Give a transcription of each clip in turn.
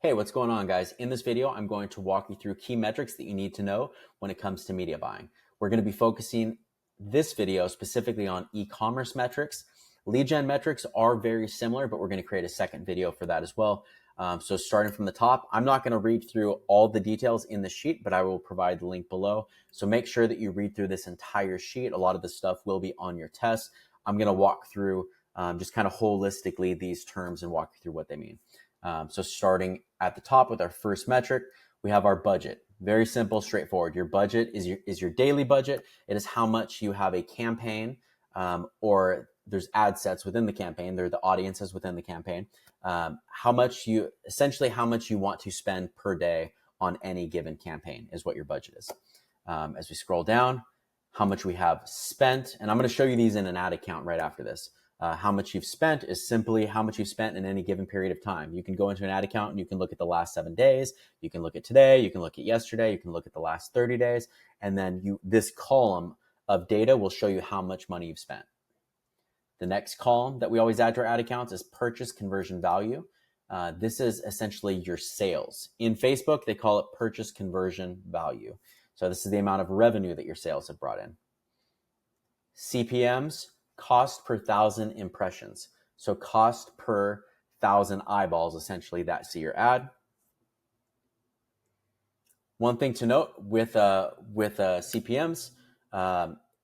Hey, what's going on, guys? In this video, I'm going to walk you through key metrics that you need to know when it comes to media buying. We're going to be focusing this video specifically on e-commerce metrics. Lead gen metrics are very similar, but we're going to create a second video for that as well. So starting from the top, I'm not going to read through all the details in the sheet, but I will provide the link below. So make sure that you read through this entire sheet. A lot of the stuff will be on your test. I'm going to walk through just kind of holistically these terms and walk you through what they mean. So starting at the top with our first metric, we have our budget. Very simple, straightforward. Your budget is your daily budget. It is how much you have a campaign, or there's ad sets within the campaign. They're the audiences within the campaign. How much you want to spend per day on any given campaign is what your budget is. As we scroll down, how much we have spent, and I'm going to show you these in an ad account right after this. How much you've spent is simply how much you've spent in any given period of time. You can go into an ad account and you can look at the last 7 days. You can look at today. You can look at yesterday. You can look at the last 30 days. And then this column of data will show you how much money you've spent. The next column that we always add to our ad accounts is purchase conversion value. This is essentially your sales. In Facebook, they call it purchase conversion value. So this is the amount of revenue that your sales have brought in. CPMs, cost per 1,000 impressions. So cost per 1,000 eyeballs, essentially, that see your ad. One thing to note with CPMs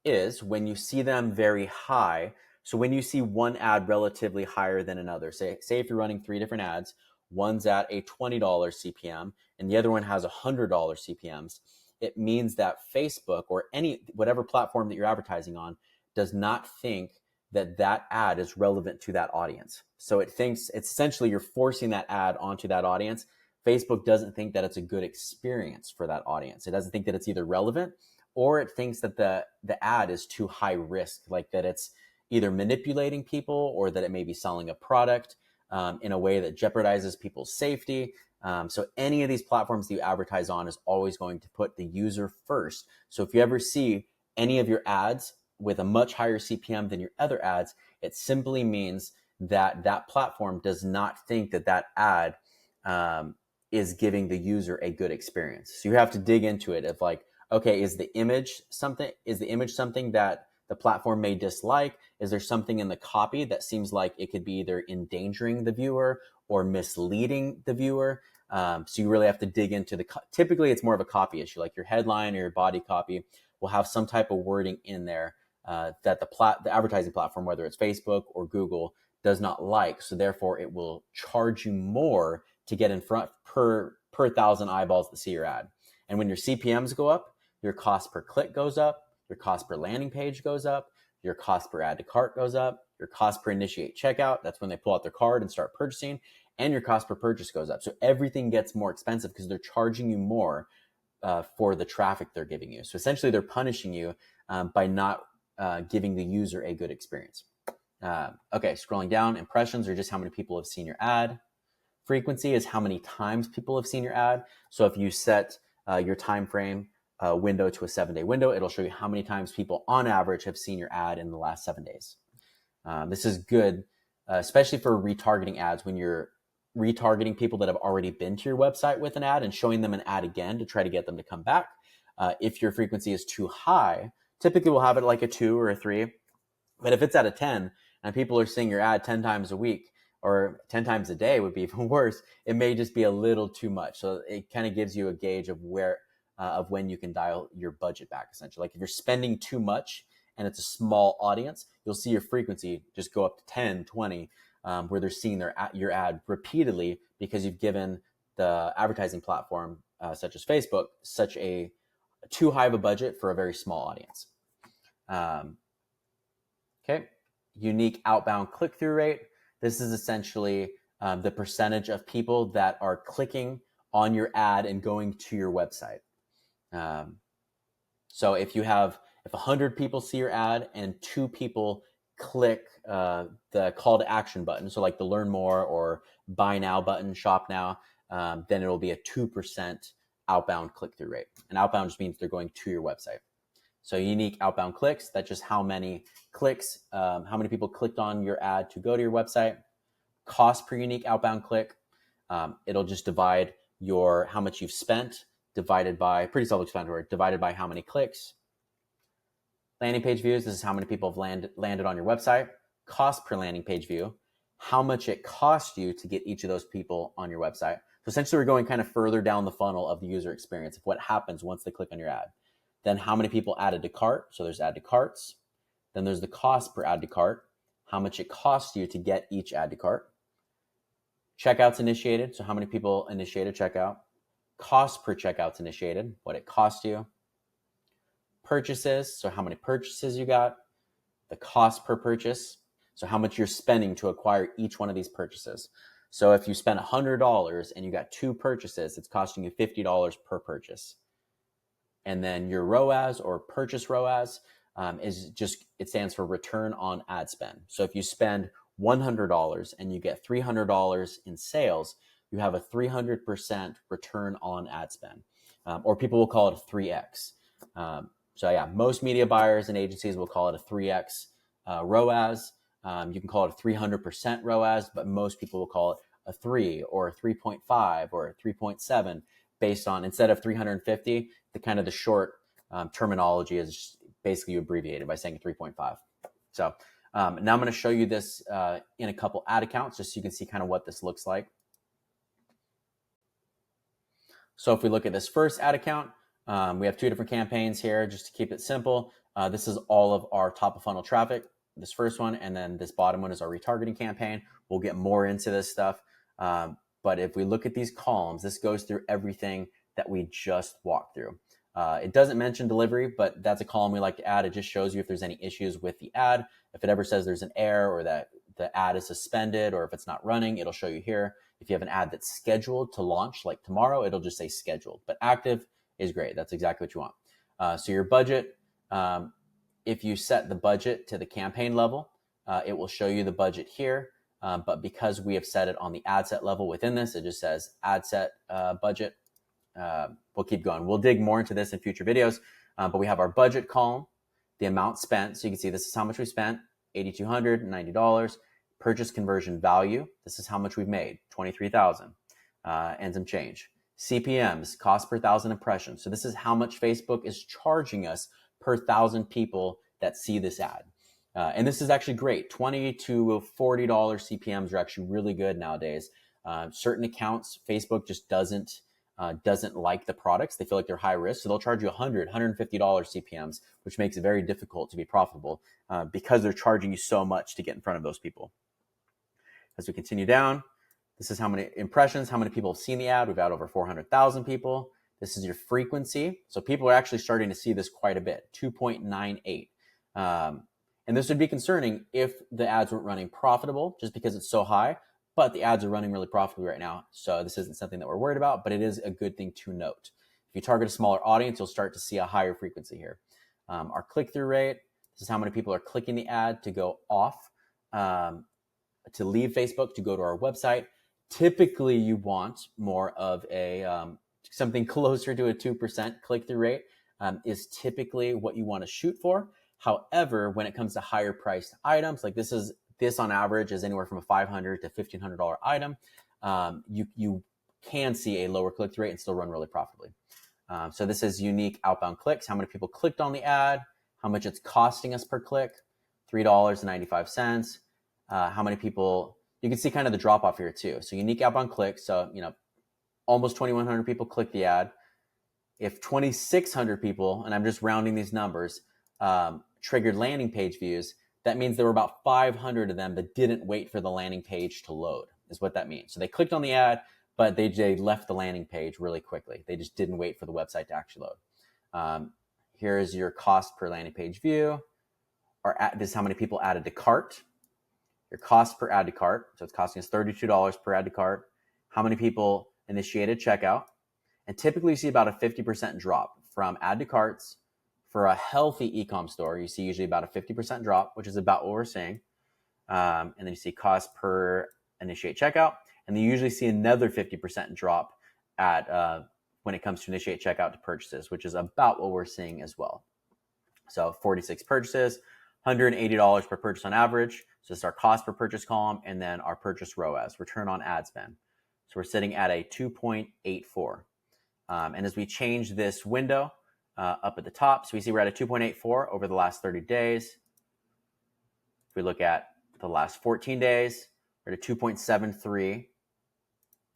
is when you see them very high. So when you see one ad relatively higher than another, say if you're running 3 different ads, one's at a $20 CPM and the other one has $100 CPMs, it means that Facebook or whatever platform that you're advertising on does not think that ad is relevant to that audience. So it thinks it's essentially you're forcing that ad onto that audience. Facebook doesn't think that it's a good experience for that audience. It doesn't think that it's either relevant, or it thinks that the ad is too high risk, like that it's either manipulating people or that it may be selling a product in a way that jeopardizes people's safety. So any of these platforms that you advertise on is always going to put the user first. So if you ever see any of your ads with a much higher CPM than your other ads, it simply means that that platform does not think that ad is giving the user a good experience. So you have to dig into it of like, okay, is the image something that the platform may dislike? Is there something in the copy that seems like it could be either endangering the viewer or misleading the viewer? So you really have to dig into typically it's more of a copy issue, like your headline or your body copy will have some type of wording in there that the advertising platform, whether it's Facebook or Google, does not like. So therefore it will charge you more to get in front per 1,000 eyeballs that see your ad. And when your CPMs go up, your cost per click goes up, your cost per landing page goes up, your cost per add to cart goes up, your cost per initiate checkout, that's when they pull out their card and start purchasing, and your cost per purchase goes up. So everything gets more expensive because they're charging you more for the traffic they're giving you. So essentially they're punishing you by not giving the user a good experience. Okay, scrolling down, impressions are just how many people have seen your ad. Frequency is how many times people have seen your ad. So if you set your time frame window to a 7-day window, it'll show you how many times people on average have seen your ad in the last 7 days. This is good, especially for retargeting ads when you're retargeting people that have already been to your website with an ad and showing them an ad again to try to get them to come back. If your frequency is too high, typically we'll have it like a 2 or a 3. But if it's at a 10 and people are seeing your ad 10 times a week or 10 times a day would be even worse, it may just be a little too much. So it kind of gives you a gauge of when you can dial your budget back, essentially. Like if you're spending too much and it's a small audience, you'll see your frequency just go up to 10, 20, where they're seeing your ad repeatedly because you've given the advertising platform, such as Facebook, such a too high of a budget for a very small audience. Okay, unique outbound click-through rate. This is essentially the percentage of people that are clicking on your ad and going to your website. So if 100 people see your ad and 2 people click the call to action button, so like the learn more or buy now button, shop now, then it'll be a 2% outbound click-through rate. And outbound just means they're going to your website. So unique outbound clicks, that's just how many clicks, how many people clicked on your ad to go to your website. Cost per unique outbound click. It'll just divide how much you've spent divided by, pretty self-explanatory, divided by how many clicks. Landing page views, this is how many people have landed on your website. Cost per landing page view, how much it costs you to get each of those people on your website. So essentially, we're going kind of further down the funnel of the user experience of what happens once they click on your ad. Then how many people added to cart. So there's add to carts. Then there's the cost per add to cart, how much it costs you to get each add to cart. Checkouts initiated, so how many people initiated checkout. Cost per checkouts initiated, what it cost you. Purchases, so how many purchases you got. The cost per purchase, so how much you're spending to acquire each one of these purchases. So if you spent $100 and you got 2 purchases, it's costing you $50 per purchase. And then your ROAS or purchase ROAS is just, it stands for return on ad spend. So if you spend $100 and you get $300 in sales, you have a 300% return on ad spend, or people will call it a 3x. So yeah, most media buyers and agencies will call it a 3x ROAS. You can call it a 300% ROAS, but most people will call it a 3 or a 3.5 or a 3.7 based on, instead of 350, the kind of the short terminology is basically abbreviated by saying 3.5. So now I'm going to show you this in a couple ad accounts just so you can see kind of what this looks like. So if we look at this first ad account, we have 2 different campaigns here just to keep it simple. This is all of our top of funnel traffic, this first one, and then this bottom one is our retargeting campaign. We'll get more into this stuff. But if we look at these columns, this goes through everything that we just walked through. It doesn't mention delivery, but that's a column we like to add. It just shows you if there's any issues with the ad. If it ever says there's an error or that the ad is suspended or if it's not running, it'll show you here. If you have an ad that's scheduled to launch like tomorrow, it'll just say scheduled, but active is great. That's exactly what you want. So your budget, if you set the budget to the campaign level, it will show you the budget here. But because we have set it on the ad set level within this, it just says ad set budget. We'll keep going. We'll dig more into this in future videos, but we have our budget column, the amount spent. So you can see this is how much we spent, $8,290. Purchase conversion value. This is how much we've made, 23,000 and some change. CPMs, cost per 1,000 impressions. So this is how much Facebook is charging us per 1,000 people that see this ad. And this is actually great. $20 to $40 CPMs are actually really good nowadays. Certain accounts, Facebook just doesn't like the products. They feel like they're high risk. So they'll charge you $100, $150 CPMs, which makes it very difficult to be profitable because they're charging you so much to get in front of those people. As we continue down, this is how many impressions, how many people have seen the ad. We've had over 400,000 people. This is your frequency. So people are actually starting to see this quite a bit, 2.98. And this would be concerning if the ads weren't running profitable just because it's so high, but the ads are running really profitably right now. So this isn't something that we're worried about, but it is a good thing to note. If you target a smaller audience, you'll start to see a higher frequency here. Our click-through rate, this is how many people are clicking the ad to go off, to leave Facebook, to go to our website. Typically, you want more of a something closer to a 2% click-through rate is typically what you want to shoot for. However, when it comes to higher priced items, like this on average is anywhere from a $500 to $1,500 item, you can see a lower click-through rate and still run really profitably. So this is unique outbound clicks, how many people clicked on the ad, how much it's costing us per click, $3.95. How many people, you can see kind of the drop off here too. So unique outbound clicks. So, almost 2,100 people click the ad. If 2,600 people, and I'm just rounding these numbers, triggered landing page views, that means there were about 500 of them that didn't wait for the landing page to load, is what that means. So they clicked on the ad, but they left the landing page really quickly. They just didn't wait for the website to actually load. Here is your cost per landing page view. This is how many people added to cart. Your cost per add to cart. So it's costing us $32 per add to cart. How many people initiated checkout? And typically you see about a 50% drop from add to carts. For a healthy ecom store, you see usually about a 50% drop, which is about what we're seeing. And then you see cost per initiate checkout. And then you usually see another 50% drop at when it comes to initiate checkout to purchases, which is about what we're seeing as well. So 46 purchases, $180 per purchase on average. So this is our cost per purchase column, and then our purchase ROAS, return on ad spend. So we're sitting at a 2.84. And as we change this window up at the top, so we see we're at a 2.84 over the last 30 days. If we look at the last 14 days, we're at a 2.73. If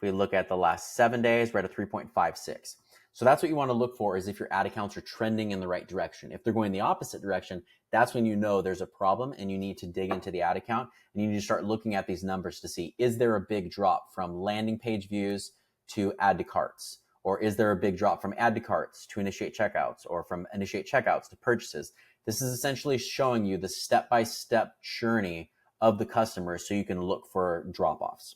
we look at the last 7 days, we're at a 3.56. So that's what you want to look for, is if your ad accounts are trending in the right direction. If they're going the opposite direction, that's when you know there's a problem and you need to dig into the ad account and you need to start looking at these numbers to see, is there a big drop from landing page views to add to carts? Or is there a big drop from add to carts to initiate checkouts, or from initiate checkouts to purchases? This is essentially showing you the step-by-step journey of the customer so you can look for drop-offs.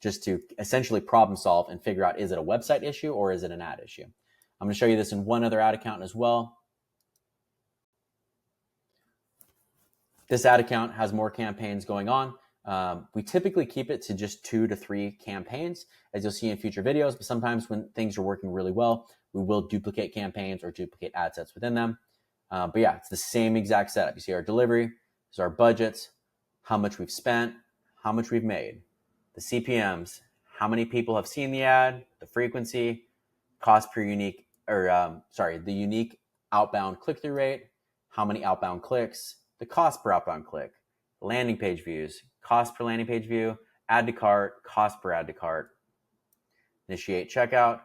Just to essentially problem solve and figure out, is it a website issue or is it an ad issue? I'm going to show you this in one other ad account as well. This ad account has more campaigns going on. We typically keep it to just 2 to 3 campaigns, as you'll see in future videos, but sometimes when things are working really well, we will duplicate campaigns or duplicate ad sets within them. But yeah, it's the same exact setup. You see our delivery, this is our budgets, how much we've spent, how much we've made, the CPMs, how many people have seen the ad, the frequency, cost per unique, or the unique outbound click-through rate, how many outbound clicks, the cost per outbound click, landing page views, cost per landing page view, add to cart, cost per add to cart, initiate checkout,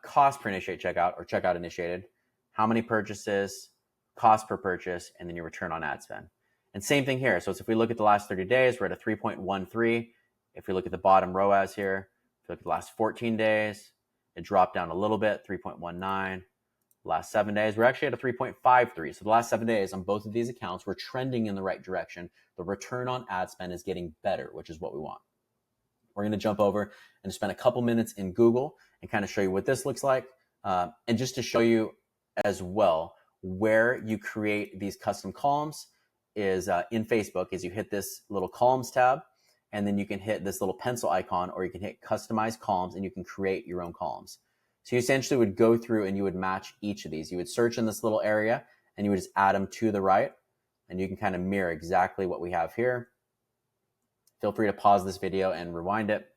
cost per initiate checkout or checkout initiated, how many purchases, cost per purchase, and then your return on ad spend. And same thing here. So if we look at the last 30 days, we're at a 3.13. If we look at the bottom ROAS here, if we look at the last 14 days, it dropped down a little bit, 3.19. Last 7 days, we're actually at a 3.53. So the last 7 days on both of these accounts, we're trending in the right direction. The return on ad spend is getting better, which is what we want. We're going to jump over and spend a couple minutes in Google and kind of show you what this looks like. And just to show you as well, where you create these custom columns is in Facebook, is you hit this little columns tab, and then you can hit this little pencil icon, or you can hit customize columns and you can create your own columns. So you essentially would go through and you would match each of these. You would search in this little area and you would just add them to the right, and you can kind of mirror exactly what we have here. Feel free to pause this video and rewind it.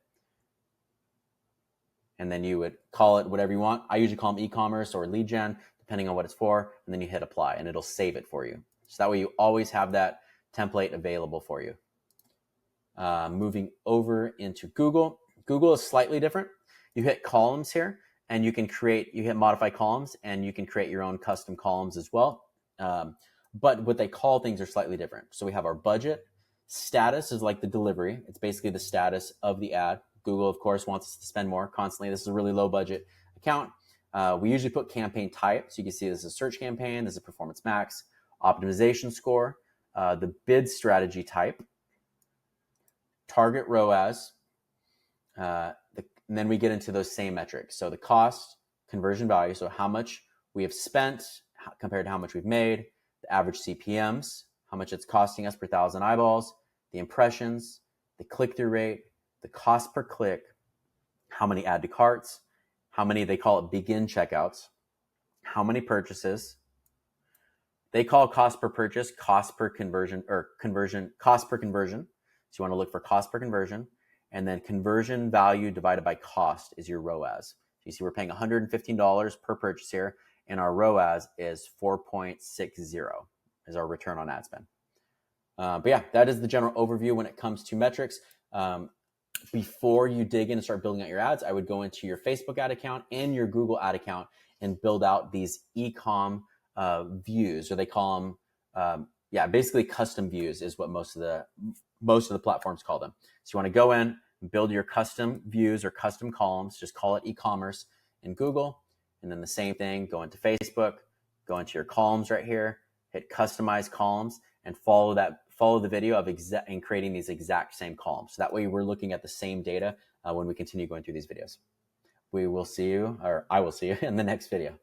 And then you would call it whatever you want. I usually call them e-commerce or lead gen, depending on what it's for. And then you hit apply and it'll save it for you. So that way you always have that template available for you. Moving over into Google. Google is slightly different. You hit columns here and you hit modify columns and you can create your own custom columns as well. But what they call things are slightly different. So we have our budget. Status is like the delivery. It's basically the status of the ad. Google, of course, wants us to spend more constantly. This is a really low budget account. We usually put campaign type. So you can see this is a search campaign. This is a performance max, optimization score, the bid strategy type, target ROAS, and then we get into those same metrics. So the cost, conversion value, so how much we have spent compared to how much we've made, the average CPMs, how much it's costing us per 1,000 eyeballs, the impressions, the click-through rate, the cost per click, how many add to carts, how many, they call it begin checkouts, how many purchases. They call cost per purchase cost per conversion, or conversion, cost per conversion. So you want to look for cost per conversion, and then conversion value divided by cost is your ROAS. So you see we're paying $115 per purchase here, and our ROAS is 4.60 is our return on ad spend. But yeah, that is the general overview when it comes to metrics. Before you dig in and start building out your ads, I would go into your Facebook ad account and your Google ad account and build out these ecom views, or they call them, basically custom views is what most of the platforms call them. So you want to go in and build your custom views or custom columns, just call it e-commerce in Google. And then the same thing, go into Facebook, go into your columns right here, hit customize columns, and follow the video of in creating these exact same columns. So that way we're looking at the same data when we continue going through these videos. We will see you, or I will see you in the next video.